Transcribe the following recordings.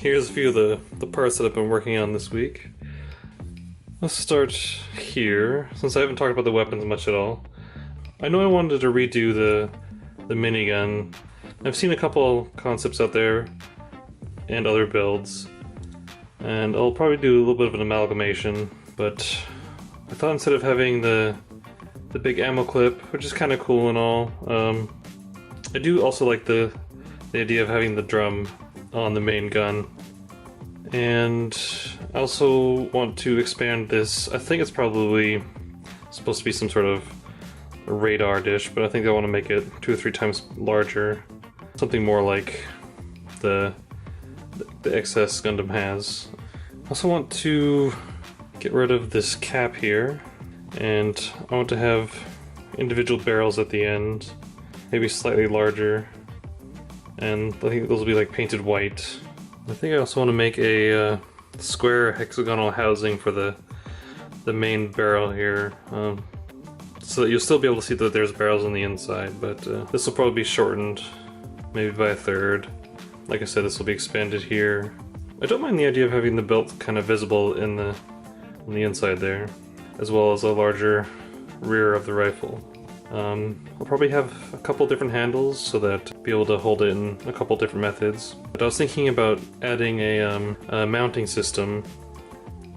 here's a few of the parts that I've been working on this week. Let's start here, since I haven't talked about the weapons much at all. I know I wanted to redo the minigun. I've seen a couple concepts out there and other builds, and I'll probably do a little bit of an amalgamation, but I thought instead of having the big ammo clip, which is kind of cool and all, I do also like the idea of having the drum on the main gun. And I also want to expand this. I think it's probably supposed to be some sort of radar dish, but I think I want to make it 2 or 3 times larger. Something more like the XS Gundam has. I also want to get rid of this cap here, and I want to have individual barrels at the end, maybe slightly larger, and I think those will be like painted white. I think I also want to make a square hexagonal housing for the main barrel here, so that you'll still be able to see that there's barrels on the inside, but this will probably be shortened, maybe by a third. Like I said, this will be expanded here. I don't mind the idea of having the belt kind of visible on the inside there, as well as a larger rear of the rifle. I'll probably have a couple different handles so that I'll be able to hold it in a couple different methods. But I was thinking about adding a mounting system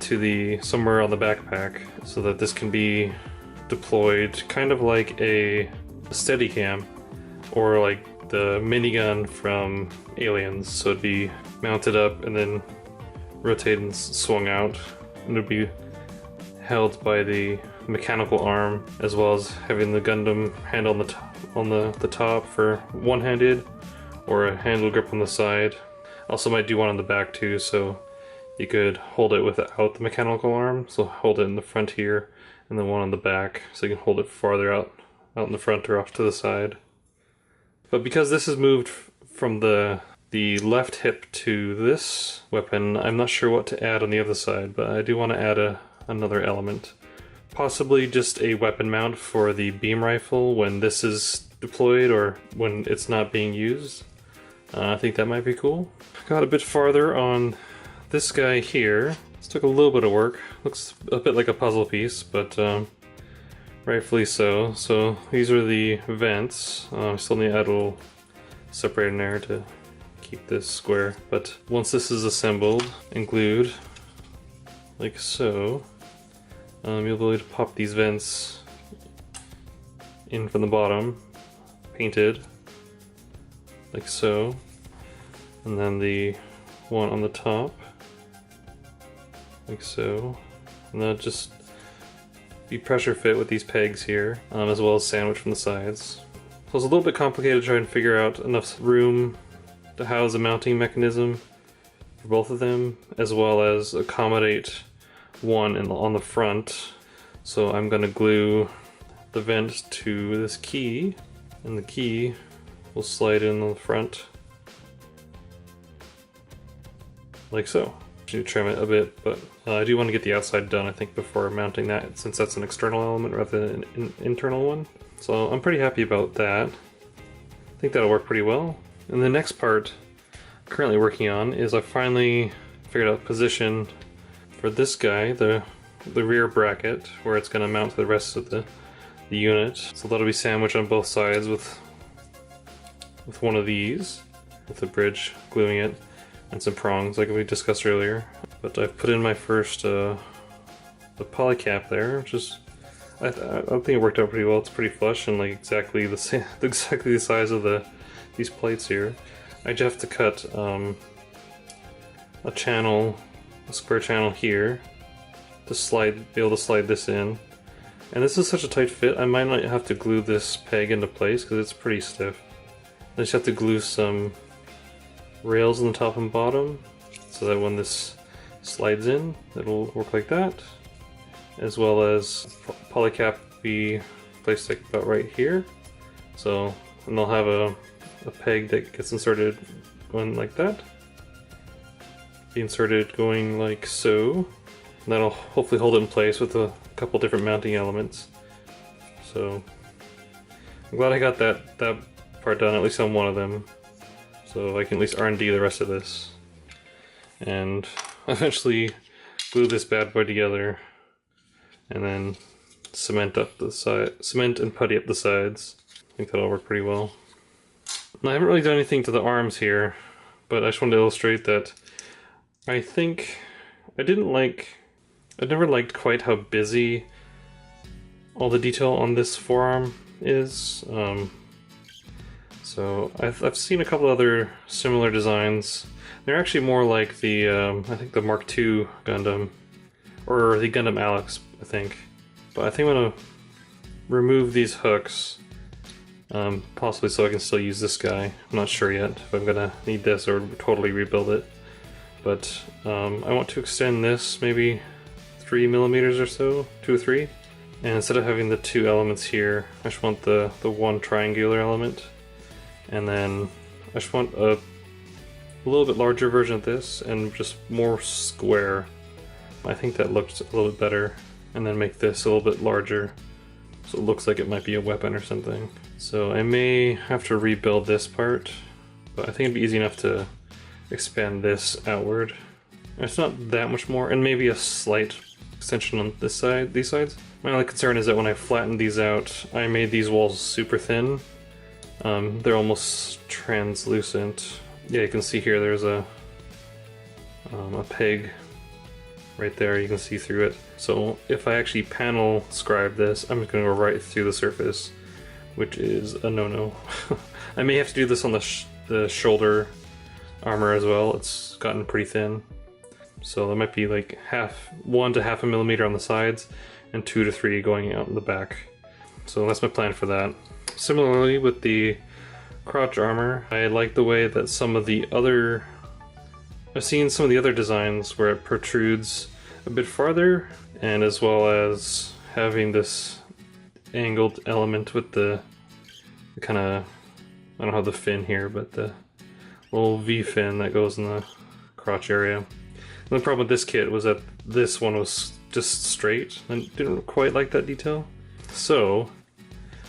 to somewhere on the backpack so that this can be deployed kind of like a Steadicam, or like the minigun from Aliens. So it'd be mounted up and then rotated and swung out, and it'd be held by the mechanical arm, as well as having the Gundam hand on the top for one-handed, or a handle grip on the side. Also might do one on the back too, so you could hold it without the mechanical arm. So hold it in the front here, and then one on the back, so you can hold it farther out in the front or off to the side. But because this is moved from the left hip to this weapon, I'm not sure what to add on the other side, but I do want to add another element. Possibly just a weapon mount for the beam rifle when this is deployed or when it's not being used. I think that might be cool. Got a bit farther on this guy here. This took a little bit of work. Looks a bit like a puzzle piece, but rightfully so. So these are the vents. Still need to add a little separator in there to keep this square. But once this is assembled and glued, like so, you'll be able to pop these vents in from the bottom, painted, like so, and then the one on the top, like so, and that'll just be pressure fit with these pegs here, as well as sandwich from the sides. So it's a little bit complicated to try and figure out enough room to house a mounting mechanism for both of them, as well as accommodate one on the front. So I'm going to glue the vent to this key, and the key will slide in on the front like so. To trim it a bit, but I do want to get the outside done, I think, before mounting that, since that's an external element rather than an internal one. So I'm pretty happy about that. I think that'll work pretty well. And the next part I'm currently working on is I finally figured out position for this guy, the rear bracket, where it's going to mount to the rest of the unit. So that'll be sandwiched on both sides with one of these, with the bridge gluing it, and some prongs like we discussed earlier. But I've put in my first the poly cap there, which is I think it worked out pretty well. It's pretty flush and like exactly the size of these plates here. I just have to cut a square channel here to be able to slide this in. And this is such a tight fit, I might not have to glue this peg into place because it's pretty stiff. I just have to glue some rails on the top and bottom so that when this slides in, it'll work like that, as well as polycap be placed like about right here. So, and they'll have a peg that gets inserted going like that, be inserted going like so, and that'll hopefully hold it in place with a couple different mounting elements. So I'm glad I got that part done, at least on one of them, so I can at least R&D the rest of this. and eventually glue this bad boy together, and then cement and putty up the sides. I think that'll work pretty well. And I haven't really done anything to the arms here, but I just wanted to illustrate that I think I never liked quite how busy all the detail on this forearm is. So I've seen a couple other similar designs. They're actually more like the I think the Mark II Gundam, or the Gundam Alex, I think. But I think I'm gonna remove these hooks, possibly so I can still use this guy. I'm not sure yet if I'm gonna need this or totally rebuild it. But I want to extend this maybe 3 millimeters or so, 2 or 3. And instead of having the two elements here, I just want the one triangular element. And then I just want a little bit larger version of this and just more square. I think that looks a little bit better. And then make this a little bit larger so it looks like it might be a weapon or something. So I may have to rebuild this part, but I think it'd be easy enough to expand this outward. It's not that much more, and maybe a slight extension on this side, these sides. My only concern is that when I flattened these out, I made these walls super thin. They're almost translucent. Yeah, you can see here there's a peg right there, you can see through it. So if I actually panel scribe this, I'm just going to go right through the surface, which is a no-no. I may have to do this on the shoulder armor as well. It's gotten pretty thin. So there might be like 1 to 0.5 millimeter on the sides and 2 to 3 going out in the back. So that's my plan for that. Similarly with the crotch armor, I like the way that I've seen some of the other designs where it protrudes a bit farther, and as well as having this angled element with the kind of, I don't have the fin here, but the little V fin that goes in the crotch area. And the problem with this kit was that this one was just straight and didn't quite like that detail. So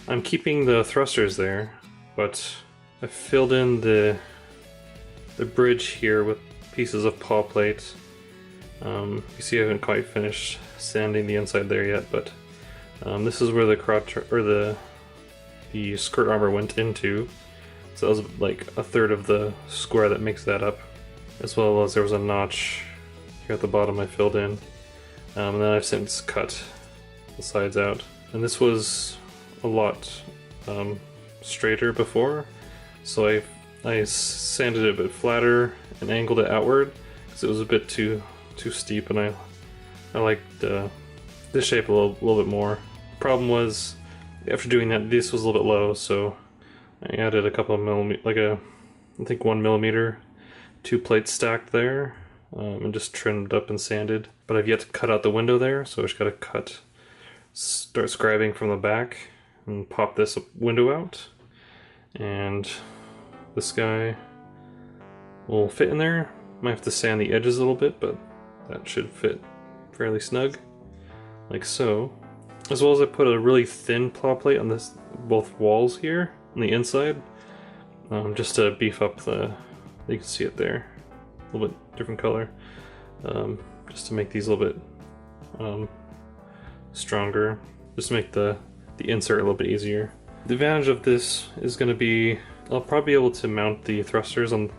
I'm keeping the thrusters there, but I filled in the bridge here with pieces of paw plate. You see I haven't quite finished sanding the inside there yet, but this is where the crotch or the skirt armor went into. So that was like a third of the square that makes that up, as well as there was a notch here at the bottom I filled in, and then I've since cut the sides out. And this was a lot straighter before, so I sanded it a bit flatter and angled it outward because it was a bit too steep, and I liked this shape a little bit more. Problem was, after doing that, this was a little bit low, so I added a couple of millimeters, like I think 1 millimeter, 2 plates stacked there, and just trimmed up and sanded. But I've yet to cut out the window there, so I just gotta start scribing from the back and pop this window out. And this guy will fit in there. Might have to sand the edges a little bit, but that should fit fairly snug, like so. As well as I put a really thin paw plate on both walls here on the inside, just to beef up you can see it there, a little bit different color, just to make these a little bit stronger, just to make the insert a little bit easier. The advantage of this is going to be I'll probably be able to mount the thrusters and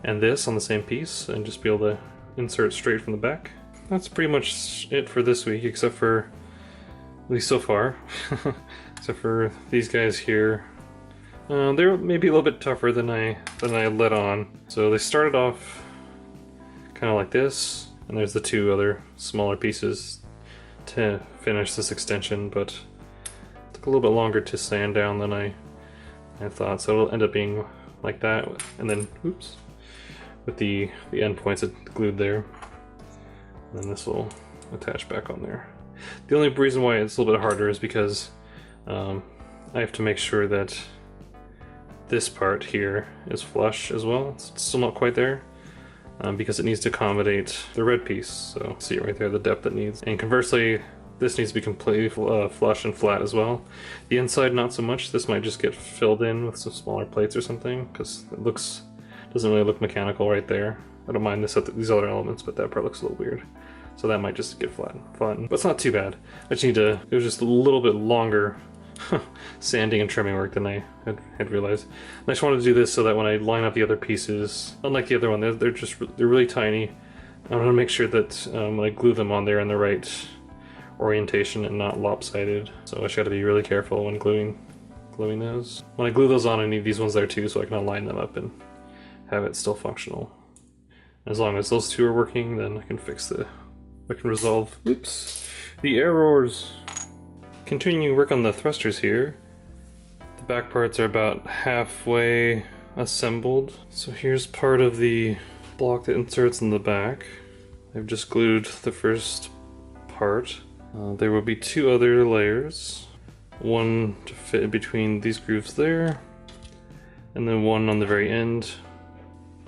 this on the same piece and just be able to insert straight from the back. That's pretty much it for this week, except for, at least so far, except for these guys here. They're maybe a little bit tougher than I let on. So they started off kind of like this, and there's the 2 other smaller pieces to finish this extension, but it took a little bit longer to sand down than I thought, so it'll end up being like that, and then, oops, with the end points glued there. And then this will attach back on there. The only reason why it's a little bit harder is because I have to make sure that this part here is flush as well. It's still not quite there, because it needs to accommodate the red piece. So see it right there, the depth it needs. And conversely, this needs to be completely flush and flat as well. The inside not so much. This might just get filled in with some smaller plates or something, because it doesn't really look mechanical right there. I don't mind these other elements, but that part looks a little weird. So that might just get fun. But it's not too bad. I just need to, it was just a little bit longer sanding and trimming work than I had realized. And I just wanted to do this so that when I line up the other pieces, unlike the other one, they're really tiny. I want to make sure that when I glue them on, they're in the right orientation and not lopsided. So I just got to be really careful when gluing those. When I glue those on, I need these ones there too, so I can align them up and have it still functional. As long as those two are working, then I can resolve, oops, the errors. Continuing work on the thrusters here. The back parts are about halfway assembled. So here's part of the block that inserts in the back. I've just glued the first part. There will be two other layers. One to fit in between these grooves there, and then one on the very end.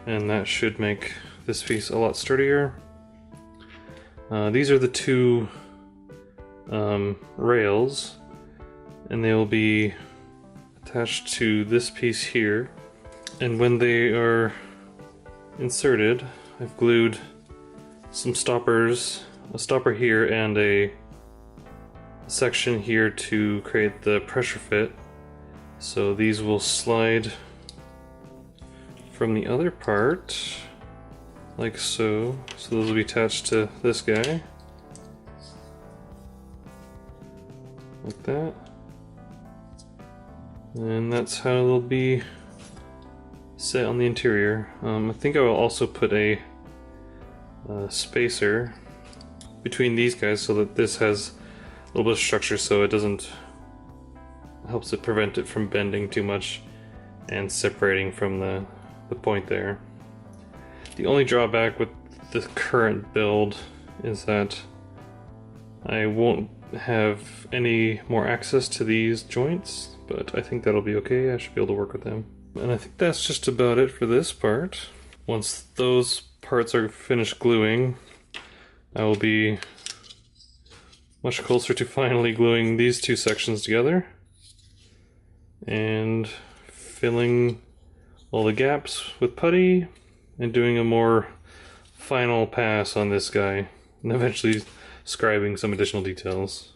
And that should make this piece a lot sturdier. These are the two rails, and they will be attached to this piece here. And when they are inserted, I've glued some stoppers, a stopper here and a section here to create the pressure fit. So these will slide from the other part like so. So those will be attached to this guy like that, and that's how they'll be set on the interior. I think I will also put a spacer between these guys so that this has a little bit of structure, so it helps it prevent it from bending too much and separating from the point there. The only drawback with the current build is that I won't have any more access to these joints, but I think that'll be okay. I should be able to work with them. And I think that's just about it for this part. Once those parts are finished gluing, I will be much closer to finally gluing these two sections together and filling all the gaps with putty and doing a more final pass on this guy and eventually scribing some additional details.